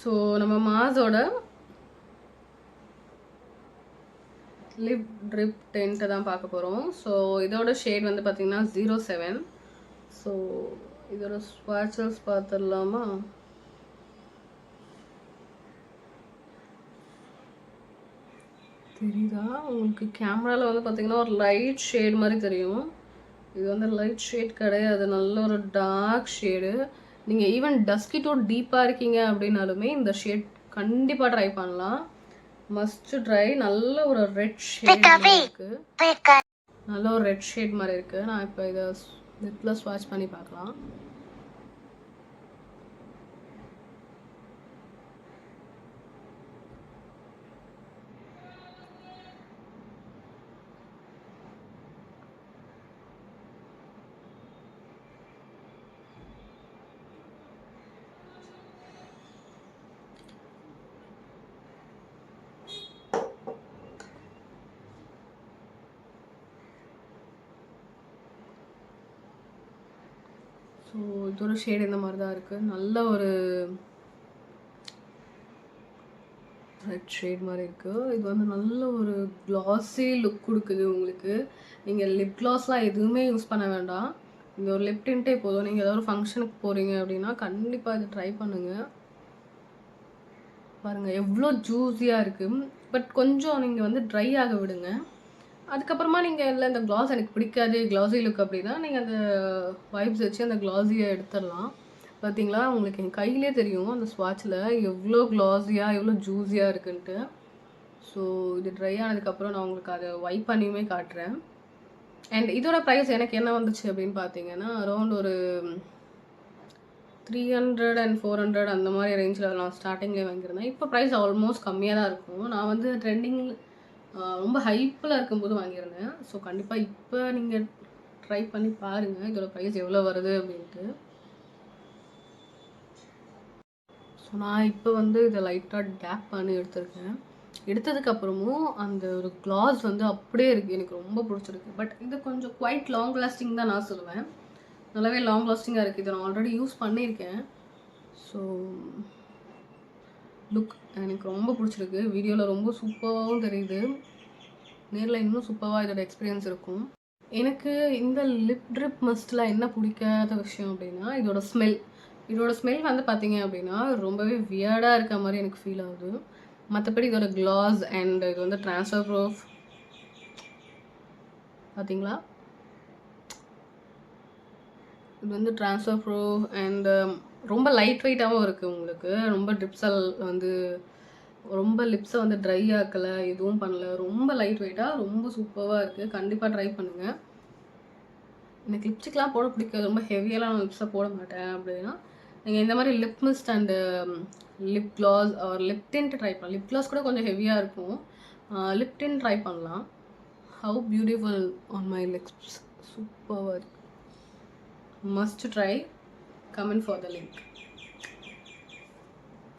So நம்ம மாஸோட lip trip டென்ட்டை தான் பார்க்க போகிறோம். ஸோ இதோட ஷேட் வந்து பார்த்திங்கன்னா 07. ஸோ இதோட ஸ்வாட்சஸ் பார்த்துடலாமா? தெரியுதா உங்களுக்கு? கேமராவில் வந்து பார்த்திங்கன்னா ஒரு லைட் ஷேட் மாதிரி தெரியும். இது வந்து லைட் ஷேட் கிடையாது, நல்ல ஒரு டார்க் ஷேடு. நீங்கள் ஈவன் டஸ்கி டூ டீப்பாக இருக்கீங்க அப்படின்னாலுமே இந்த ஷேட் கண்டிப்பாக ட்ரை பண்ணலாம். Must try. நல்ல ஒரு ரெட் ஷேட் இருக்குது, நல்ல ஒரு ரெட் ஷேட் மாதிரி இருக்குது. நான் இப்போ இதை லிப்பில் ஸ்வாட்ச் பண்ணி பார்க்கலாம். ஸோ இதோட ஷேட் இந்த மாதிரி தான் இருக்குது. நல்ல ஒரு ரெட் ஷேட் மாதிரி இருக்குது. இது வந்து நல்ல ஒரு க்ளாஸி லுக் கொடுக்குது உங்களுக்கு. நீங்கள் லிப் க்ளாஸ்லாம் எதுவுமே யூஸ் பண்ண வேண்டாம். இந்த ஒரு லிப் டின்ட்டே போதும். நீங்கள் ஏதாவது ஒரு ஃபங்க்ஷனுக்கு போகிறீங்க அப்படின்னா கண்டிப்பாக இது ட்ரை பண்ணுங்கள். பாருங்கள் எவ்வளோ ஜூஸியாக இருக்குது. பட் கொஞ்சம் நீங்கள் வந்து ட்ரை ஆக விடுங்க. அதுக்கப்புறமா நீங்கள் இல்லை இந்த க்ளாஸ் எனக்கு பிடிக்காது, க்ளாஸி லுக் அப்படின்னா நீங்கள் அந்த வைப்ஸ் வச்சு அந்த க்ளாஸியை எடுத்துடலாம். பார்த்தீங்களா, உங்களுக்கு என் கையிலே தெரியும் அந்த ஸ்வாட்சில் எவ்வளோ க்ளாஸியாக எவ்வளோ ஜூஸியாக இருக்குன்ட்டு. ஸோ இது ட்ரை ஆனதுக்கப்புறம் நான் உங்களுக்கு அதை வைப் பண்ணியுமே காட்டுறேன். அண்ட் இதோட ப்ரைஸ் எனக்கு என்ன வந்துச்சு அப்படின்னு பார்த்தீங்கன்னா அரௌண்ட் ஒரு 300 and 400 அந்த மாதிரி ரேஞ்சில் நான் ஸ்டார்டிங்லேயே வாங்கியிருந்தேன். இப்போ ப்ரைஸ் ஆல்மோஸ்ட் கம்மியாக தான் இருக்கும். நான் வந்து ட்ரெண்டிங் ரொம்ப ஹைப்பில் இருக்கும்போது வாங்கியிருந்தேன். ஸோ கண்டிப்பாக இப்போ நீங்கள் ட்ரை பண்ணி பாருங்கள் இதோட ப்ரைஸ் எவ்வளோ வருது அப்படின்ட்டு. ஸோ நான் இப்போ வந்து இதை லைட்டாக டேப் பண்ணி எடுத்திருக்கேன். எடுத்ததுக்கப்புறமும் அந்த ஒரு க்ளாஸ் வந்து அப்படியே இருக்குது, எனக்கு ரொம்ப பிடிச்சிருக்கு. பட் இது கொஞ்சம் குவைட் லாங் லாஸ்டிங் தான் நான் சொல்லுவேன். நல்லாவே லாங் லாஸ்டிங்காக இருக்குது. இதை நான் ஆல்ரெடி யூஸ் பண்ணியிருக்கேன். ஸோ லுக் எனக்கு ரொம்ப பிடிச்சிருக்கு. வீடியோவில் ரொம்ப சூப்பராகவும் தெரியுது, நேரில் இன்னும் சூப்பராக இதோட எக்ஸ்பீரியன்ஸ் இருக்கும். எனக்கு இந்த லிப் ட்ரிப் மஸ்ட்டில் என்ன பிடிக்காத விஷயம் அப்படின்னா இதோட ஸ்மெல். இதோட ஸ்மெல் வந்து பார்த்தீங்க அப்படின்னா ரொம்பவே வியர்டாக இருக்க மாதிரி எனக்கு ஃபீல் ஆகுது. மற்றபடி இதோட க்ளாஸ் அண்ட் இது வந்து ட்ரான்ஸ்ஃபர் ப்ரூஃப் பார்த்தீங்களா, இது வந்து ட்ரான்ஸ்ஃபர் ப்ரூஃப் அண்ட் ரொம்ப லைட் வெயிட்டாகவும் இருக்குது உங்களுக்கு. ரொம்ப ட்ரிப்ஸல் வந்து ரொம்ப லிப்ஸை வந்து ட்ரை ஆக்கலை, எதுவும் பண்ணல. ரொம்ப லைட் வெயிட்டாக ரொம்ப சூப்பராக இருக்குது. கண்டிப்பாக ட்ரை பண்ணுங்கள். எனக்கு லிப்ஸ்டிக்லாம் போட பிடிக்காது, ரொம்ப ஹெவியெல்லாம் நான் லிப்ஸை போட மாட்டேன். அப்படின்னா நீங்கள் இந்த மாதிரி lip mist and lip gloss ஒரு லிப் டின்ட் ட்ரை பண்ணலாம். லிப் க்ளாஸ் கூட கொஞ்சம் ஹெவியாக இருக்கும். லிப் டின்ட் ட்ரை பண்ணலாம். How beautiful on my lips, சூப்பராக இருக்குது. Must try. Comment for the link.